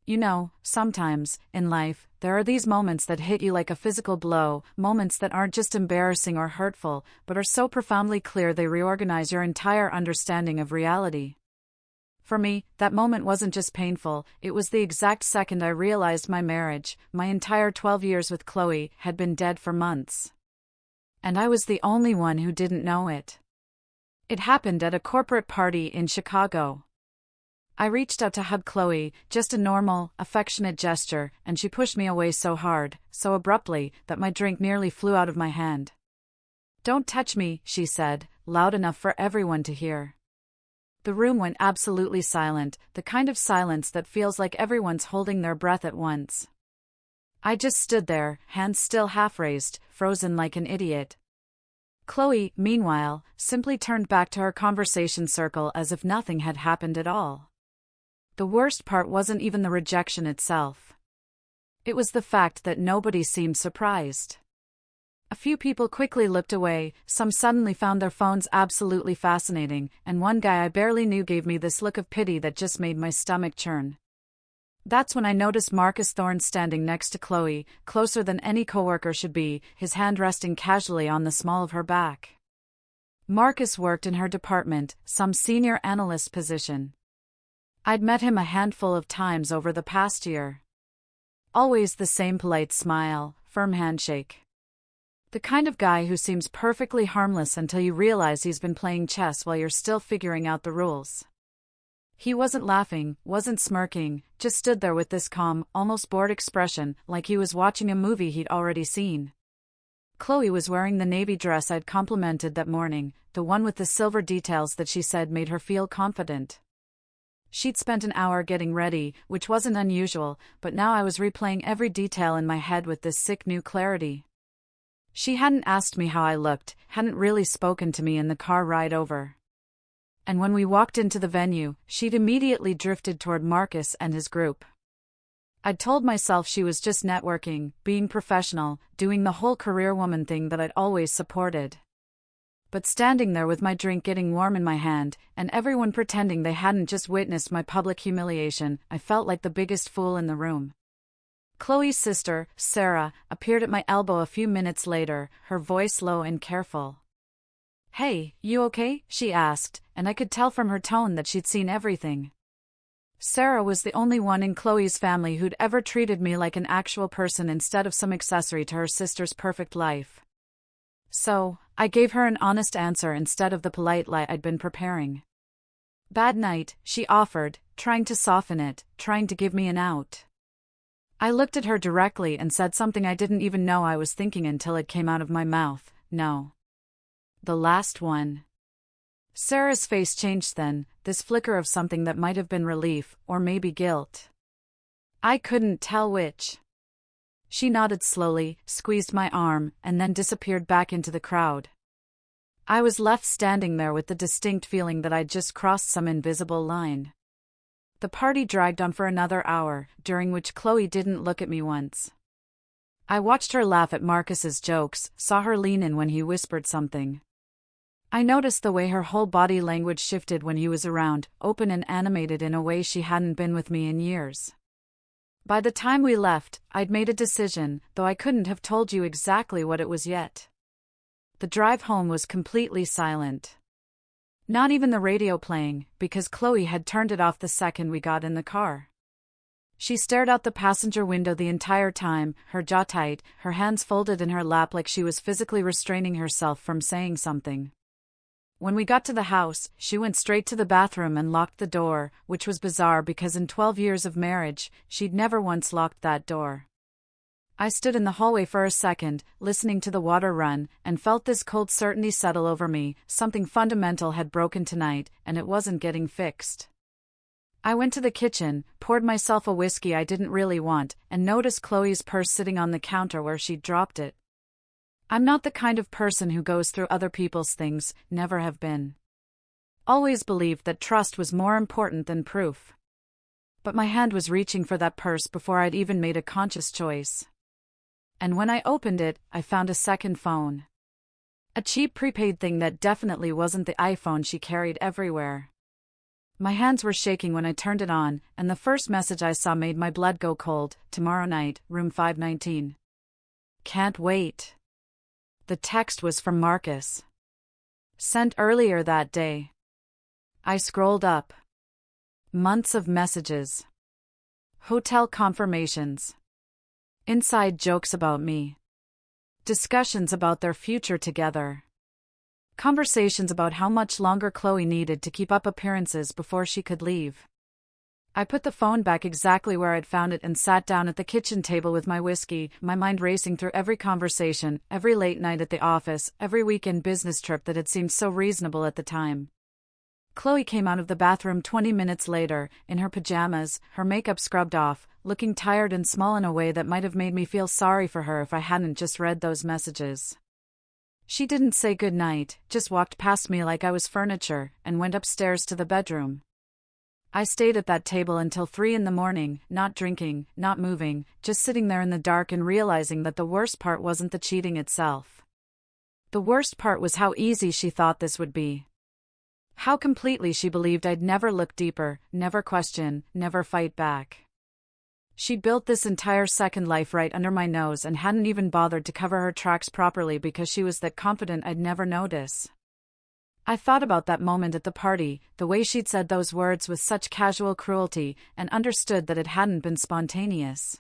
You know, sometimes, in life, there are these moments that hit you like a physical blow, moments that aren't just embarrassing or hurtful, but are so profoundly clear they reorganize your entire understanding of reality. For me, that moment wasn't just painful, it was the exact second I realized my marriage, my entire 12 years with Chloe, had been dead for months. And I was the only one who didn't know it. It happened at a corporate party in Chicago. I reached out to hug Chloe, just a normal, affectionate gesture, and she pushed me away so hard, so abruptly, that my drink nearly flew out of my hand. "Don't touch me," she said, loud enough for everyone to hear. The room went absolutely silent, the kind of silence that feels like everyone's holding their breath at once. I just stood there, hands still half raised, frozen like an idiot. Chloe, meanwhile, simply turned back to her conversation circle as if nothing had happened at all. The worst part wasn't even the rejection itself. It was the fact that nobody seemed surprised. A few people quickly looked away, some suddenly found their phones absolutely fascinating, and one guy I barely knew gave me this look of pity that just made my stomach churn. That's when I noticed Marcus Thorne standing next to Chloe, closer than any coworker should be, his hand resting casually on the small of her back. Marcus worked in her department, some senior analyst position. I'd met him a handful of times over the past year. Always the same polite smile, firm handshake. The kind of guy who seems perfectly harmless until you realize he's been playing chess while you're still figuring out the rules. He wasn't laughing, wasn't smirking, just stood there with this calm, almost bored expression, like he was watching a movie he'd already seen. Chloe was wearing the navy dress I'd complimented that morning, the one with the silver details that she said made her feel confident. She'd spent an hour getting ready, which wasn't unusual, but now I was replaying every detail in my head with this sick new clarity. She hadn't asked me how I looked, hadn't really spoken to me in the car ride over. And when we walked into the venue, she'd immediately drifted toward Marcus and his group. I'd told myself she was just networking, being professional, doing the whole career woman thing that I'd always supported. But standing there with my drink getting warm in my hand, and everyone pretending they hadn't just witnessed my public humiliation, I felt like the biggest fool in the room. Chloe's sister, Sarah, appeared at my elbow a few minutes later, her voice low and careful. "Hey, you okay?" she asked, and I could tell from her tone that she'd seen everything. Sarah was the only one in Chloe's family who'd ever treated me like an actual person instead of some accessory to her sister's perfect life. So, I gave her an honest answer instead of the polite lie I'd been preparing. "Bad night," she offered, trying to soften it, trying to give me an out. I looked at her directly and said something I didn't even know I was thinking until it came out of my mouth. "No. The last one." Sarah's face changed then, this flicker of something that might have been relief, or maybe guilt. I couldn't tell which. She nodded slowly, squeezed my arm, and then disappeared back into the crowd. I was left standing there with the distinct feeling that I'd just crossed some invisible line. The party dragged on for another hour, during which Chloe didn't look at me once. I watched her laugh at Marcus's jokes, saw her lean in when he whispered something. I noticed the way her whole body language shifted when he was around, open and animated in a way she hadn't been with me in years. By the time we left, I'd made a decision, though I couldn't have told you exactly what it was yet. The drive home was completely silent. Not even the radio playing, because Chloe had turned it off the second we got in the car. She stared out the passenger window the entire time, her jaw tight, her hands folded in her lap like she was physically restraining herself from saying something. When we got to the house, she went straight to the bathroom and locked the door, which was bizarre because in 12 years of marriage, she'd never once locked that door. I stood in the hallway for a second, listening to the water run, and felt this cold certainty settle over me. Something fundamental had broken tonight, and it wasn't getting fixed. I went to the kitchen, poured myself a whiskey I didn't really want, and noticed Chloe's purse sitting on the counter where she'd dropped it. I'm not the kind of person who goes through other people's things, never have been. Always believed that trust was more important than proof. But my hand was reaching for that purse before I'd even made a conscious choice. And when I opened it, I found a second phone. A cheap prepaid thing that definitely wasn't the iPhone she carried everywhere. My hands were shaking when I turned it on, and the first message I saw made my blood go cold. Tomorrow night, room 519. Can't wait. The text was from Marcus. Sent earlier that day. I scrolled up. Months of messages. Hotel confirmations. Inside jokes about me. Discussions about their future together. Conversations about how much longer Chloe needed to keep up appearances before she could leave. I put the phone back exactly where I'd found it and sat down at the kitchen table with my whiskey, my mind racing through every conversation, every late night at the office, every weekend business trip that had seemed so reasonable at the time. Chloe came out of the bathroom 20 minutes later, in her pajamas, her makeup scrubbed off, looking tired and small in a way that might have made me feel sorry for her if I hadn't just read those messages. She didn't say goodnight, just walked past me like I was furniture, and went upstairs to the bedroom. I stayed at that table until 3 in the morning, not drinking, not moving, just sitting there in the dark and realizing that the worst part wasn't the cheating itself. The worst part was how easy she thought this would be. How completely she believed I'd never look deeper, never question, never fight back. She built this entire second life right under my nose and hadn't even bothered to cover her tracks properly because she was that confident I'd never notice. I thought about that moment at the party, the way she'd said those words with such casual cruelty, and understood that it hadn't been spontaneous.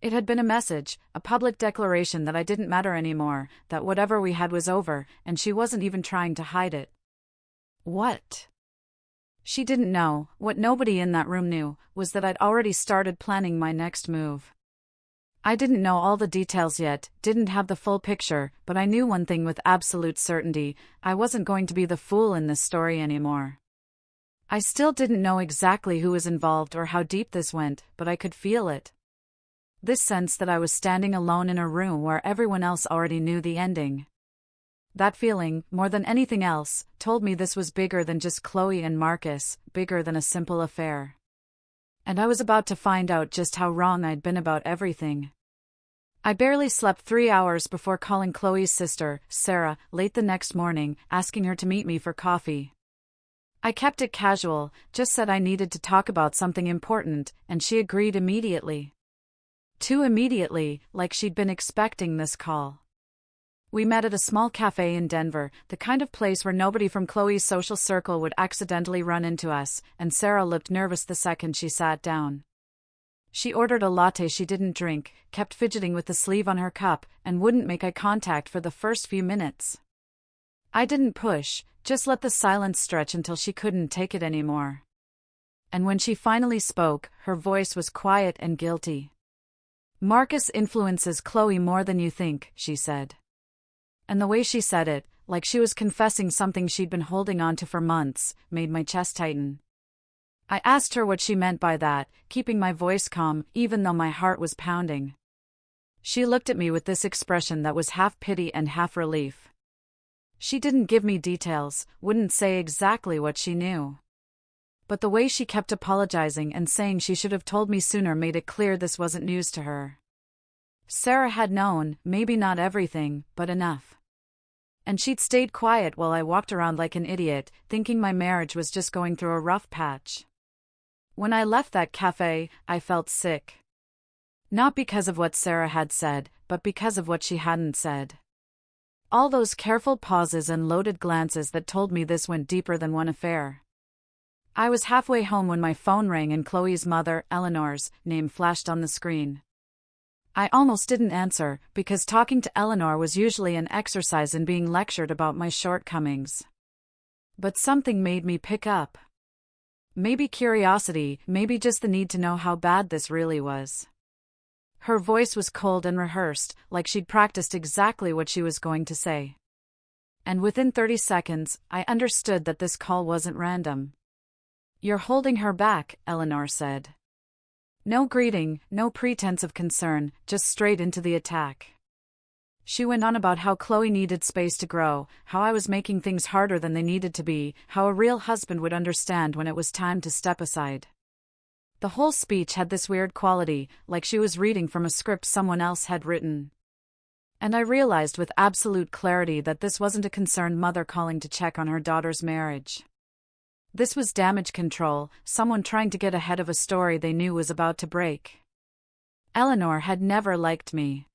It had been a message, a public declaration that I didn't matter anymore, that whatever we had was over, and she wasn't even trying to hide it. What? She didn't know, what nobody in that room knew, was that I'd already started planning my next move. I didn't know all the details yet, didn't have the full picture, but I knew one thing with absolute certainty: I wasn't going to be the fool in this story anymore. I still didn't know exactly who was involved or how deep this went, but I could feel it. This sense that I was standing alone in a room where everyone else already knew the ending. That feeling, more than anything else, told me this was bigger than just Chloe and Marcus, bigger than a simple affair. And I was about to find out just how wrong I'd been about everything. I barely slept 3 hours before calling Chloe's sister, Sarah, late the next morning, asking her to meet me for coffee. I kept it casual, just said I needed to talk about something important, and she agreed immediately. Too immediately, like she'd been expecting this call. We met at a small cafe in Denver, the kind of place where nobody from Chloe's social circle would accidentally run into us, and Sarah looked nervous the second she sat down. She ordered a latte she didn't drink, kept fidgeting with the sleeve on her cup, and wouldn't make eye contact for the first few minutes. I didn't push, just let the silence stretch until she couldn't take it anymore. And when she finally spoke, her voice was quiet and guilty. "Marcus influences Chloe more than you think," she said. And the way she said it, like she was confessing something she'd been holding on to for months, made my chest tighten. I asked her what she meant by that, keeping my voice calm, even though my heart was pounding. She looked at me with this expression that was half pity and half relief. She didn't give me details, wouldn't say exactly what she knew. But the way she kept apologizing and saying she should have told me sooner made it clear this wasn't news to her. Sarah had known, maybe not everything, but enough. And she'd stayed quiet while I walked around like an idiot, thinking my marriage was just going through a rough patch. When I left that cafe, I felt sick. Not because of what Sarah had said, but because of what she hadn't said. All those careful pauses and loaded glances that told me this went deeper than one affair. I was halfway home when my phone rang and Chloe's mother, Eleanor's, name flashed on the screen. I almost didn't answer, because talking to Eleanor was usually an exercise in being lectured about my shortcomings. But something made me pick up. Maybe curiosity, maybe just the need to know how bad this really was. Her voice was cold and rehearsed, like she'd practiced exactly what she was going to say. And within 30 seconds, I understood that this call wasn't random. "You're holding her back," Eleanor said. No greeting, no pretense of concern, just straight into the attack. She went on about how Chloe needed space to grow, how I was making things harder than they needed to be, how a real husband would understand when it was time to step aside. The whole speech had this weird quality, like she was reading from a script someone else had written. And I realized with absolute clarity that this wasn't a concerned mother calling to check on her daughter's marriage. This was damage control, someone trying to get ahead of a story they knew was about to break. Eleanor had never liked me.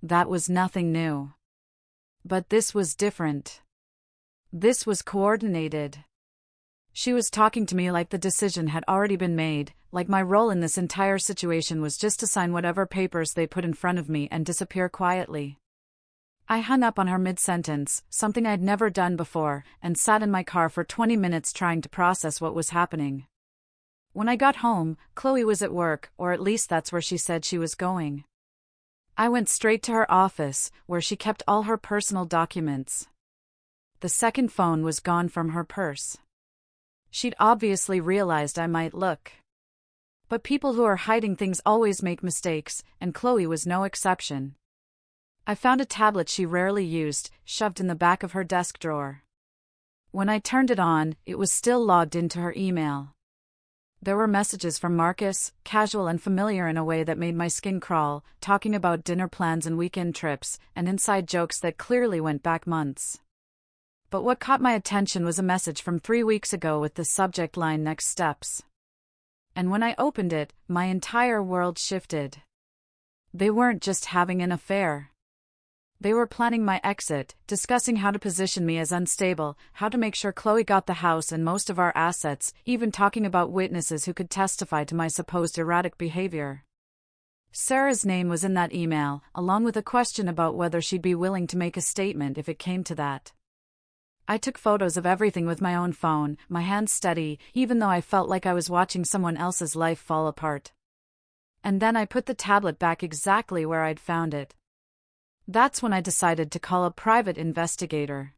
That was nothing new. But this was different. This was coordinated. She was talking to me like the decision had already been made, like my role in this entire situation was just to sign whatever papers they put in front of me and disappear quietly. I hung up on her mid-sentence, something I'd never done before, and sat in my car for 20 minutes trying to process what was happening. When I got home, Chloe was at work, or at least that's where she said she was going. I went straight to her office, where she kept all her personal documents. The second phone was gone from her purse. She'd obviously realized I might look. But people who are hiding things always make mistakes, and Chloe was no exception. I found a tablet she rarely used, shoved in the back of her desk drawer. When I turned it on, it was still logged into her email. There were messages from Marcus, casual and familiar in a way that made my skin crawl, talking about dinner plans and weekend trips, and inside jokes that clearly went back months. But what caught my attention was a message from 3 weeks ago with the subject line "Next Steps." And when I opened it, my entire world shifted. They weren't just having an affair. They were planning my exit, discussing how to position me as unstable, how to make sure Chloe got the house and most of our assets, even talking about witnesses who could testify to my supposed erratic behavior. Sarah's name was in that email, along with a question about whether she'd be willing to make a statement if it came to that. I took photos of everything with my own phone, my hands steady, even though I felt like I was watching someone else's life fall apart. And then I put the tablet back exactly where I'd found it. That's when I decided to call a private investigator.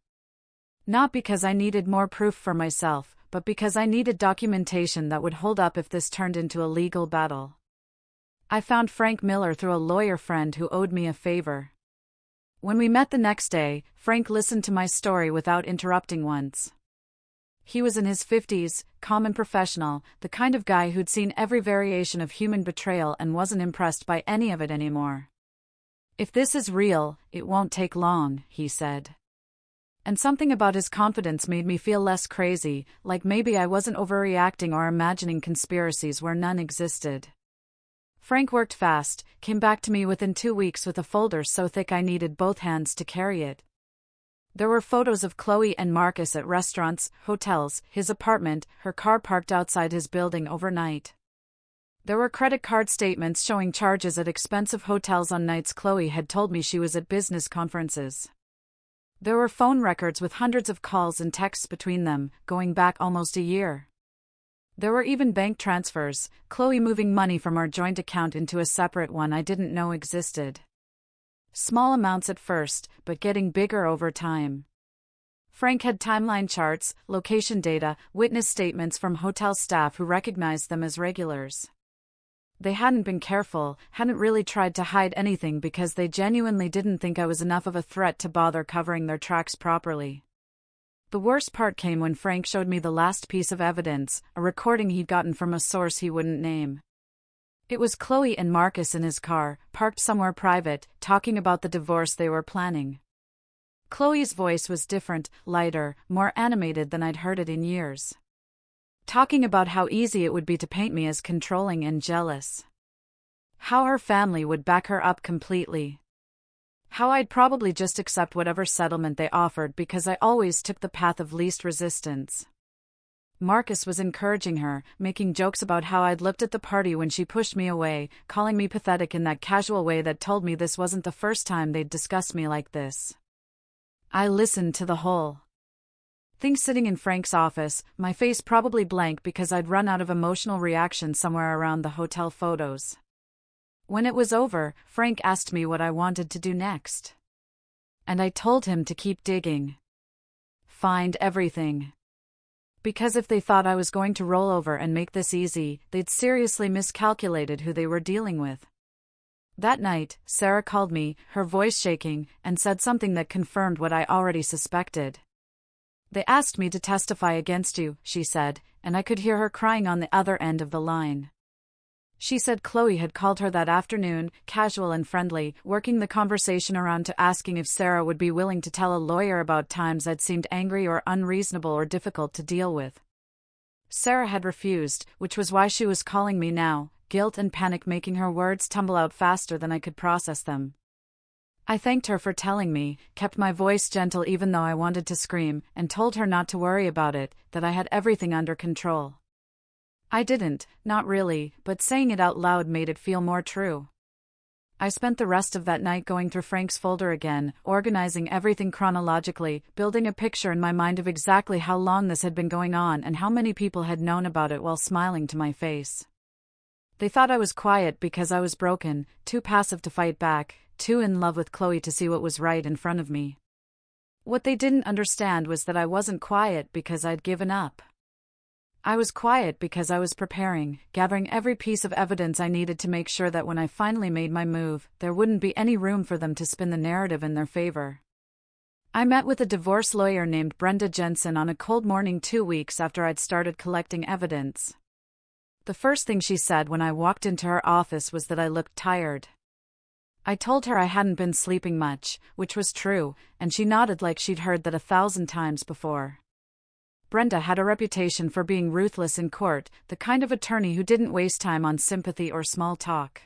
Not because I needed more proof for myself, but because I needed documentation that would hold up if this turned into a legal battle. I found Frank Miller through a lawyer friend who owed me a favor. When we met the next day, Frank listened to my story without interrupting once. He was in his 50s, calm and professional, the kind of guy who'd seen every variation of human betrayal and wasn't impressed by any of it anymore. "If this is real, it won't take long," he said. And something about his confidence made me feel less crazy, like maybe I wasn't overreacting or imagining conspiracies where none existed. Frank worked fast, came back to me within 2 weeks with a folder so thick I needed both hands to carry it. There were photos of Chloe and Marcus at restaurants, hotels, his apartment, her car parked outside his building overnight. There were credit card statements showing charges at expensive hotels on nights Chloe had told me she was at business conferences. There were phone records with hundreds of calls and texts between them, going back almost a year. There were even bank transfers, Chloe moving money from our joint account into a separate one I didn't know existed. Small amounts at first, but getting bigger over time. Frank had timeline charts, location data, witness statements from hotel staff who recognized them as regulars. They hadn't been careful, hadn't really tried to hide anything because they genuinely didn't think I was enough of a threat to bother covering their tracks properly. The worst part came when Frank showed me the last piece of evidence, a recording he'd gotten from a source he wouldn't name. It was Chloe and Marcus in his car, parked somewhere private, talking about the divorce they were planning. Chloe's voice was different, lighter, more animated than I'd heard it in years. Talking about how easy it would be to paint me as controlling and jealous. How her family would back her up completely. How I'd probably just accept whatever settlement they offered because I always took the path of least resistance. Marcus was encouraging her, making jokes about how I'd looked at the party when she pushed me away, calling me pathetic in that casual way that told me this wasn't the first time they'd discussed me like this. I listened to the whole thing sitting in Frank's office, my face probably blank because I'd run out of emotional reaction somewhere around the hotel photos. When it was over, Frank asked me what I wanted to do next. And I told him to keep digging. Find everything. Because if they thought I was going to roll over and make this easy, they'd seriously miscalculated who they were dealing with. That night, Sarah called me, her voice shaking, and said something that confirmed what I already suspected. "They asked me to testify against you," she said, and I could hear her crying on the other end of the line. She said Chloe had called her that afternoon, casual and friendly, working the conversation around to asking if Sarah would be willing to tell a lawyer about times I'd seemed angry or unreasonable or difficult to deal with. Sarah had refused, which was why she was calling me now, guilt and panic making her words tumble out faster than I could process them. I thanked her for telling me, kept my voice gentle even though I wanted to scream, and told her not to worry about it, that I had everything under control. I didn't, not really, but saying it out loud made it feel more true. I spent the rest of that night going through Frank's folder again, organizing everything chronologically, building a picture in my mind of exactly how long this had been going on and how many people had known about it while smiling to my face. They thought I was quiet because I was broken, too passive to fight back, too in love with Chloe to see what was right in front of me. What they didn't understand was that I wasn't quiet because I'd given up. I was quiet because I was preparing, gathering every piece of evidence I needed to make sure that when I finally made my move, there wouldn't be any room for them to spin the narrative in their favor. I met with a divorce lawyer named Brenda Jensen on a cold morning 2 weeks after I'd started collecting evidence. The first thing she said when I walked into her office was that I looked tired. I told her I hadn't been sleeping much, which was true, and she nodded like she'd heard that 1,000 times before. Brenda had a reputation for being ruthless in court, the kind of attorney who didn't waste time on sympathy or small talk.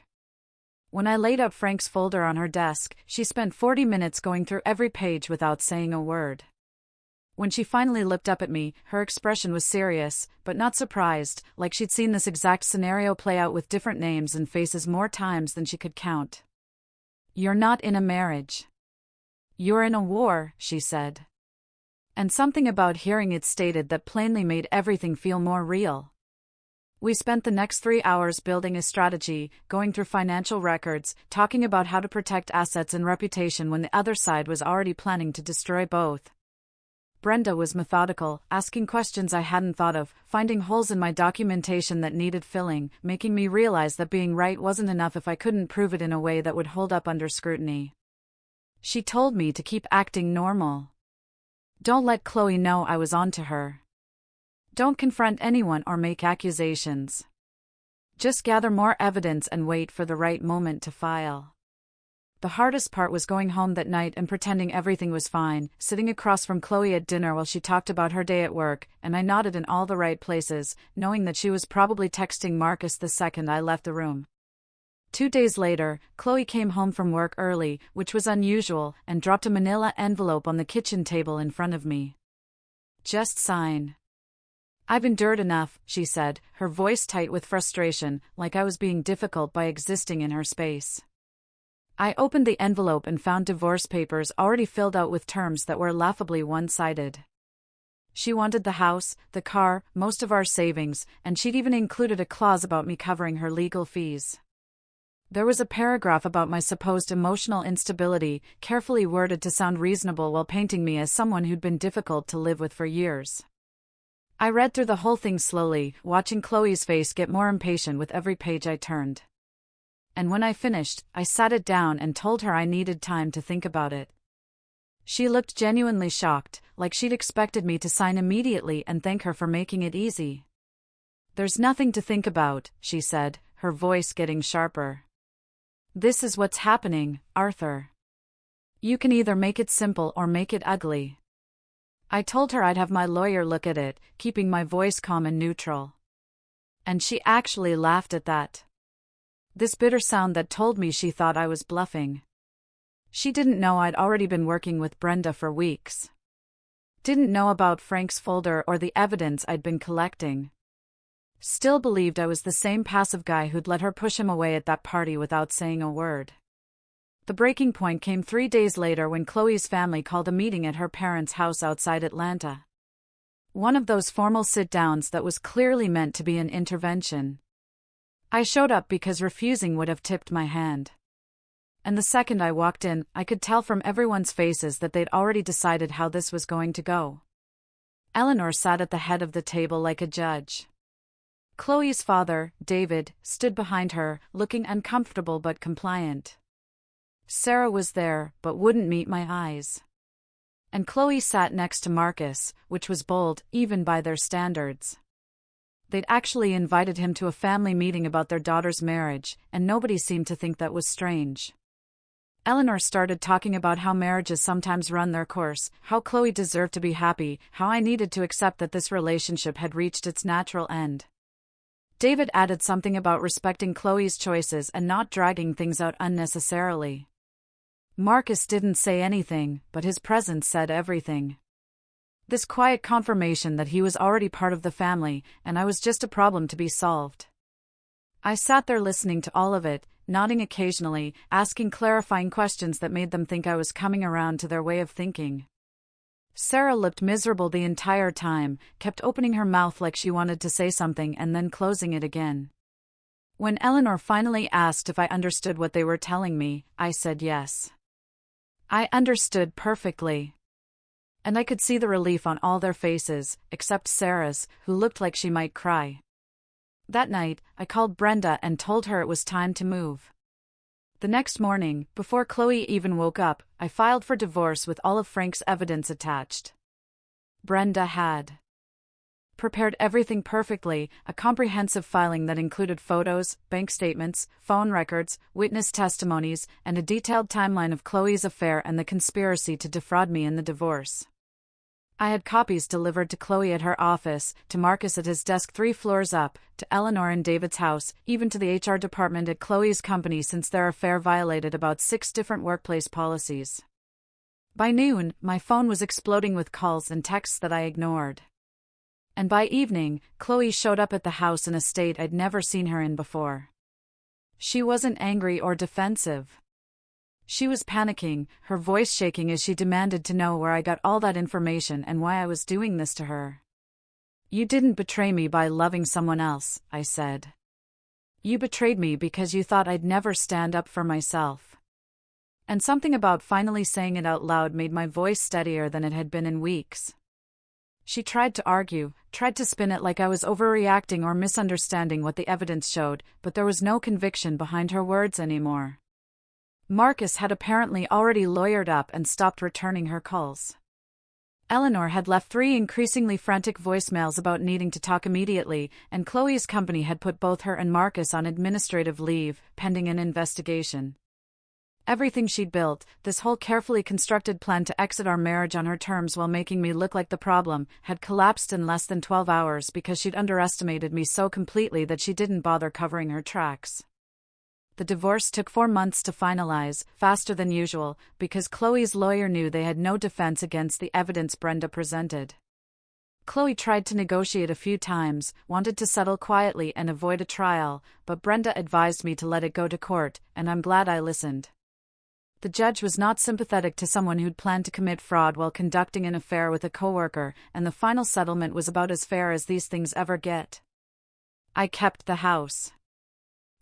When I laid out Frank's folder on her desk, she spent 40 minutes going through every page without saying a word. When she finally looked up at me, her expression was serious, but not surprised, like she'd seen this exact scenario play out with different names and faces more times than she could count. "You're not in a marriage. You're in a war," she said. And something about hearing it stated that plainly made everything feel more real. We spent the next 3 hours building a strategy, going through financial records, talking about how to protect assets and reputation when the other side was already planning to destroy both. Brenda was methodical, asking questions I hadn't thought of, finding holes in my documentation that needed filling, making me realize that being right wasn't enough if I couldn't prove it in a way that would hold up under scrutiny. She told me to keep acting normal. Don't let Chloe know I was onto her. Don't confront anyone or make accusations. Just gather more evidence and wait for the right moment to file. The hardest part was going home that night and pretending everything was fine, sitting across from Chloe at dinner while she talked about her day at work, and I nodded in all the right places, knowing that she was probably texting Marcus the second I left the room. 2 days later, Chloe came home from work early, which was unusual, and dropped a manila envelope on the kitchen table in front of me. "Just sign." "I've endured enough," she said, her voice tight with frustration, like I was being difficult by existing in her space. I opened the envelope and found divorce papers already filled out with terms that were laughably one-sided. She wanted the house, the car, most of our savings, and she'd even included a clause about me covering her legal fees. There was a paragraph about my supposed emotional instability, carefully worded to sound reasonable while painting me as someone who'd been difficult to live with for years. I read through the whole thing slowly, watching Chloe's face get more impatient with every page I turned. And when I finished, I sat it down and told her I needed time to think about it. She looked genuinely shocked, like she'd expected me to sign immediately and thank her for making it easy. "There's nothing to think about," she said, her voice getting sharper. "This is what's happening, Arthur. You can either make it simple or make it ugly." I told her I'd have my lawyer look at it, keeping my voice calm and neutral. And she actually laughed at that. This bitter sound that told me she thought I was bluffing. She didn't know I'd already been working with Brenda for weeks. Didn't know about Frank's folder or the evidence I'd been collecting. Still believed I was the same passive guy who'd let her push him away at that party without saying a word. The breaking point came 3 days later when Chloe's family called a meeting at her parents' house outside Atlanta. One of those formal sit-downs that was clearly meant to be an intervention. I showed up because refusing would have tipped my hand. And the second I walked in, I could tell from everyone's faces that they'd already decided how this was going to go. Eleanor sat at the head of the table like a judge. Chloe's father, David, stood behind her, looking uncomfortable but compliant. Sarah was there, but wouldn't meet my eyes. And Chloe sat next to Marcus, which was bold, even by their standards. They'd actually invited him to a family meeting about their daughter's marriage, and nobody seemed to think that was strange. Eleanor started talking about how marriages sometimes run their course, how Chloe deserved to be happy, how I needed to accept that this relationship had reached its natural end. David added something about respecting Chloe's choices and not dragging things out unnecessarily. Marcus didn't say anything, but his presence said everything. This quiet confirmation that he was already part of the family, and I was just a problem to be solved. I sat there listening to all of it, nodding occasionally, asking clarifying questions that made them think I was coming around to their way of thinking. Sarah looked miserable the entire time, kept opening her mouth like she wanted to say something and then closing it again. When Eleanor finally asked if I understood what they were telling me, I said yes. I understood perfectly. And I could see the relief on all their faces, except Sarah's, who looked like she might cry. That night, I called Brenda and told her it was time to move. The next morning, before Chloe even woke up, I filed for divorce with all of Frank's evidence attached. Brenda had prepared everything perfectly, a comprehensive filing that included photos, bank statements, phone records, witness testimonies, and a detailed timeline of Chloe's affair and the conspiracy to defraud me in the divorce. I had copies delivered to Chloe at her office, to Marcus at his desk 3 floors up, to Eleanor in David's house, even to the HR department at Chloe's company since their affair violated about 6 different workplace policies. By noon, my phone was exploding with calls and texts that I ignored. And by evening, Chloe showed up at the house in a state I'd never seen her in before. She wasn't angry or defensive. She was panicking, her voice shaking as she demanded to know where I got all that information and why I was doing this to her. "You didn't betray me by loving someone else," I said. "You betrayed me because you thought I'd never stand up for myself." And something about finally saying it out loud made my voice steadier than it had been in weeks. She tried to argue, tried to spin it like I was overreacting or misunderstanding what the evidence showed, but there was no conviction behind her words anymore. Marcus had apparently already lawyered up and stopped returning her calls. Eleanor had left 3 increasingly frantic voicemails about needing to talk immediately, and Chloe's company had put both her and Marcus on administrative leave, pending an investigation. Everything she'd built, this whole carefully constructed plan to exit our marriage on her terms while making me look like the problem, had collapsed in less than 12 hours because she'd underestimated me so completely that she didn't bother covering her tracks. The divorce took 4 months to finalize, faster than usual, because Chloe's lawyer knew they had no defense against the evidence Brenda presented. Chloe tried to negotiate a few times, wanted to settle quietly and avoid a trial, but Brenda advised me to let it go to court, and I'm glad I listened. The judge was not sympathetic to someone who'd planned to commit fraud while conducting an affair with a coworker, and the final settlement was about as fair as these things ever get. I kept the house.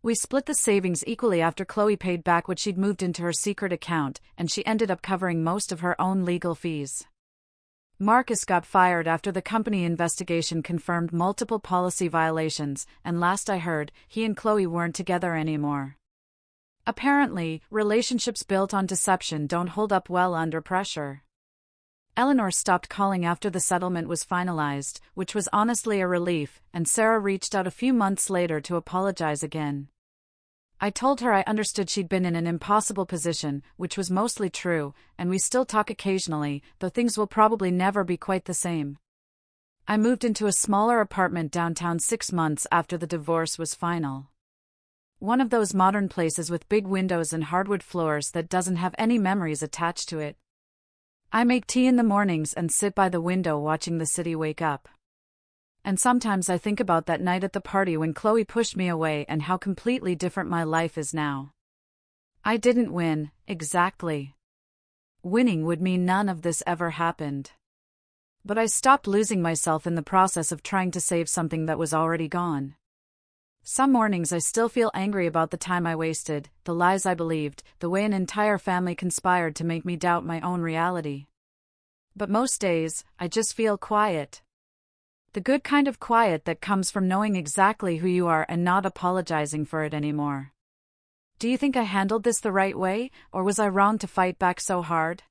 We split the savings equally after Chloe paid back what she'd moved into her secret account, and she ended up covering most of her own legal fees. Marcus got fired after the company investigation confirmed multiple policy violations, and last I heard, he and Chloe weren't together anymore. Apparently, relationships built on deception don't hold up well under pressure. Eleanor stopped calling after the settlement was finalized, which was honestly a relief, and Sarah reached out a few months later to apologize again. I told her I understood she'd been in an impossible position, which was mostly true, and we still talk occasionally, though things will probably never be quite the same. I moved into a smaller apartment downtown 6 months after the divorce was final. One of those modern places with big windows and hardwood floors that doesn't have any memories attached to it. I make tea in the mornings and sit by the window watching the city wake up. And sometimes I think about that night at the party when Chloe pushed me away and how completely different my life is now. I didn't win, exactly. Winning would mean none of this ever happened. But I stopped losing myself in the process of trying to save something that was already gone. Some mornings I still feel angry about the time I wasted, the lies I believed, the way an entire family conspired to make me doubt my own reality. But most days, I just feel quiet. The good kind of quiet that comes from knowing exactly who you are and not apologizing for it anymore. Do you think I handled this the right way, or was I wrong to fight back so hard?